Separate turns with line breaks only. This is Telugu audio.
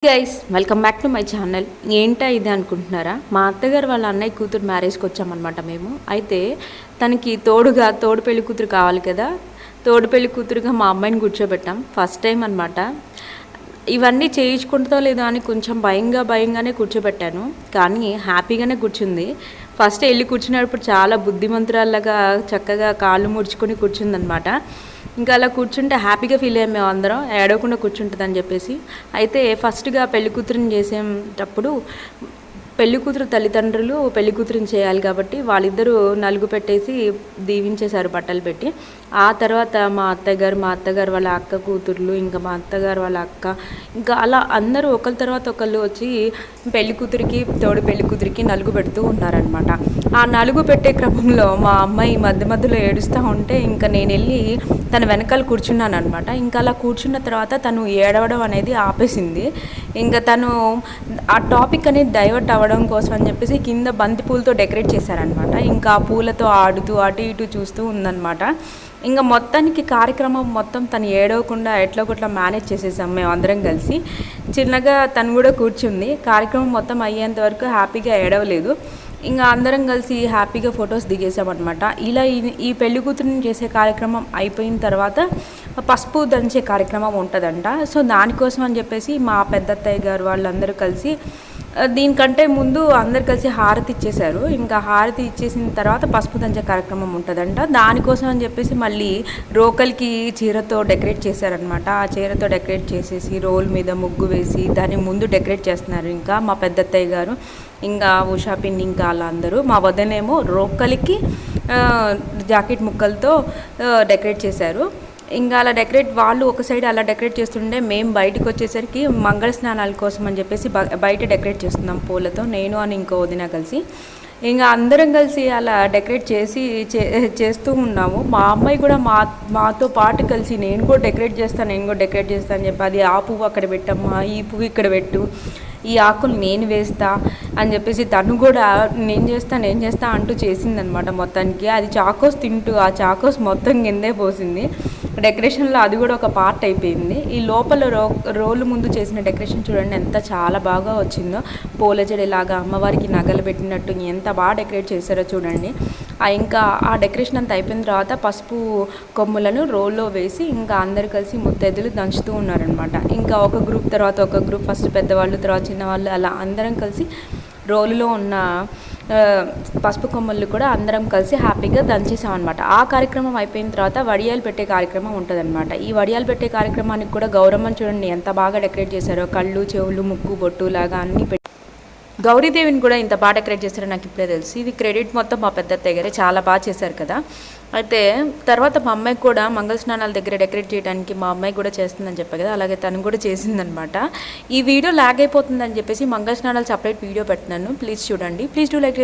Guys welcome back to my channel. ఏంటా ఇది అనుకుంటున్నారా? మా అత్తగారు వాళ్ళ అన్నయ్య కూతురు మ్యారేజ్కి వచ్చామన్నమాట మేము. అయితే తనకి తోడు పెళ్లి కూతురు కావాలి కదా, తోడు పెళ్లి కూతురుగా మా అమ్మాయిని కూర్చోబెట్టాం. ఫస్ట్ టైం అనమాట. ఇవన్నీ చేయించుకుంటుందో లేదో అని కొంచెం భయంగానే కూర్చోబెట్టాను, కానీ హ్యాపీగానే కూర్చుంది. ఫస్ట్ వెళ్ళి కూర్చున్నప్పుడు చాలా బుద్ధిమంతురాల్లాగా చక్కగా కాళ్ళు ముడుచుకొని కూర్చుందనమాట. ఇంకా అలా కూర్చుంటే హ్యాపీగా ఫీల్ అయ్యాం మేము అందరం, ఏడవకుండా కూర్చుంటుందని చెప్పేసి. అయితే ఫస్ట్గా పెళ్లి కూతురుని చేసేటప్పుడు పెళ్లి కూతురు తల్లిదండ్రులు పెళ్లి కూతురుని చేయాలి కాబట్టి వాళ్ళిద్దరూ నలుగు పెట్టేసి దీవించేశారు బట్టలు పెట్టి. ఆ తర్వాత మా అత్తగారు వాళ్ళ అక్క కూతుర్లు, ఇంకా మా అత్తగారు వాళ్ళ అక్క, ఇంకా అలా అందరూ ఒకరి తర్వాత ఒకళ్ళు వచ్చి పెళ్లి కూతురికి నలుగు పెడుతూ ఉన్నారనమాట. ఆ నలుగు పెట్టే క్రమంలో మా అమ్మాయి మధ్యలో ఏడుస్తూ ఉంటే ఇంకా నేను వెళ్ళి తన వెనకాల కూర్చున్నాను అనమాట. ఇంకా అలా కూర్చున్న తర్వాత తను ఏడవడం అనేది ఆపేసింది. ఇంకా తను ఆ టాపిక్ అనేది డైవర్ట్ అవ్వడం కోసం అని చెప్పేసి కింద బంతి పూలతో డెకరేట్ చేశారనమాట. ఇంకా ఆ పూలతో ఆడుతూ అటు ఇటు చూస్తూ ఉందన్నమాట. ఇంకా మొత్తానికి కార్యక్రమం మొత్తం తను ఏడవకుండా ఎట్లా ఒకట్లా మేనేజ్ చేసేసాం మేము అందరం కలిసి. చిన్నగా తను కూడా కూర్చుంది. కార్యక్రమం మొత్తం అయ్యేంత వరకు హ్యాపీగా ఏడవలేదు. ఇంకా అందరం కలిసి హ్యాపీగా ఫొటోస్ దిగేసామన్నమాట. ఇలా ఈ పెళ్లి కూతురిని చేసే కార్యక్రమం అయిపోయిన తర్వాత పసుపు దంచే కార్యక్రమం ఉంటుందంట. సో దానికోసం అని చెప్పేసి మా పెద్దత్తయ్య గారు వాళ్ళందరూ కలిసి దీనికంటే ముందు అందరు కలిసి హారతి ఇచ్చేశారు. ఇంకా హారతి ఇచ్చేసిన తర్వాత పసుపు దంచే కార్యక్రమం ఉంటుందంట. దానికోసం అని చెప్పేసి మళ్ళీ రోకలికి చీరతో డెకరేట్ చేశారనమాట. ఆ చీరతో డెకరేట్ చేసేసి రోల్ మీద ముగ్గు వేసి దాని ముందు డెకరేట్ చేస్తున్నారు. ఇంకా మా పెద్దత్తయ్య గారు, ఇంకా ఉషా పిన్ని, ఇంకా అలా అందరూ. మా వద్దనేమో రోకలికి జాకెట్ ముక్కలతో డెకరేట్ చేశారు. ఇంకా అలా వాళ్ళు ఒక సైడ్ అలా డెకరేట్ చేస్తుంటే మేము బయటకు వచ్చేసరికి మంగళ స్నానాల కోసం అని చెప్పేసి బయట డెకరేట్ చేస్తున్నాం పూలతో, నేను అని ఇంకో వదిన కలిసి. ఇంకా అందరం కలిసి అలా డెకరేట్ చేస్తూ ఉన్నాము. మా అమ్మాయి కూడా మాతో పాటు కలిసి నేను కూడా డెకరేట్ చేస్తాను అని చెప్పి, అది ఆ పువ్వు అక్కడ పెట్టమ్మా, ఈ పువ్వు ఇక్కడ పెట్టు, ఈ ఆకులు నేను వేస్తా అని చెప్పేసి తను కూడా నేను చేస్తా అంటూ చేసిందనమాట. మొత్తానికి అది చాకోస్ తింటూ ఆ చాకోస్ మొత్తం కిందే పోసింది. డెకరేషన్లో అది కూడా ఒక పార్ట్ అయిపోయింది. ఈ లోపల రోలు ముందు చేసిన డెకరేషన్ చూడండి ఎంత చాలా బాగా వచ్చిందో. పూల జడలాగా అమ్మవారికి నగలు పెట్టినట్టు ఎంత బాగా డెకరేట్ చేశారో చూడండి. ఇంకా ఆ డెకరేషన్ అంతా అయిపోయిన తర్వాత పసుపు కొమ్ములను రోల్లో వేసి ఇంకా అందరు కలిసి ముత్తైదులు దంచుతూ ఉన్నారనమాట. ఇంకా ఒక గ్రూప్ తర్వాత ఒక గ్రూప్, ఫస్ట్ పెద్దవాళ్ళు తర్వాత చిన్నవాళ్ళు, అలా అందరం కలిసి రోలులో ఉన్న పసుపు కొమ్మలు కూడా అందరం కలిసి హ్యాపీగా దంచేసాం అనమాట. ఆ కార్యక్రమం అయిపోయిన తర్వాత వడియాలు పెట్టే కార్యక్రమం ఉంటుందన్నమాట. ఈ వడియాలు పెట్టే కార్యక్రమానికి కూడా గౌరమ్మని చూడండి ఎంత బాగా డెకరేట్ చేశారో. కళ్ళు, చెవులు, ముక్కు, బొట్టు లాగా అన్నీ గౌరీదేవిని కూడా ఇంత బాగా డెకరేట్ చేశారో నాకు ఇప్పుడే తెలుసు. ఇది క్రెడిట్ మొత్తం మా పెద్దత్తయ్య గారే, చాలా బాగా చేశారు కదా. అయితే తర్వాత మా అమ్మాయికి కూడా మంగళ స్నానాల దగ్గర డెకరేట్ చేయడానికి మా అమ్మాయి కూడా చేస్తుందని చెప్పాను కదా, అలాగే తను కూడా చేసిందనమాట. ఈ వీడియో లాగ్ అయిపోతుందని చెప్పేసి మంగళ స్నానాలు సపరేట్ వీడియో పెడుతున్నాను, ప్లీజ్ చూడండి. Please do like.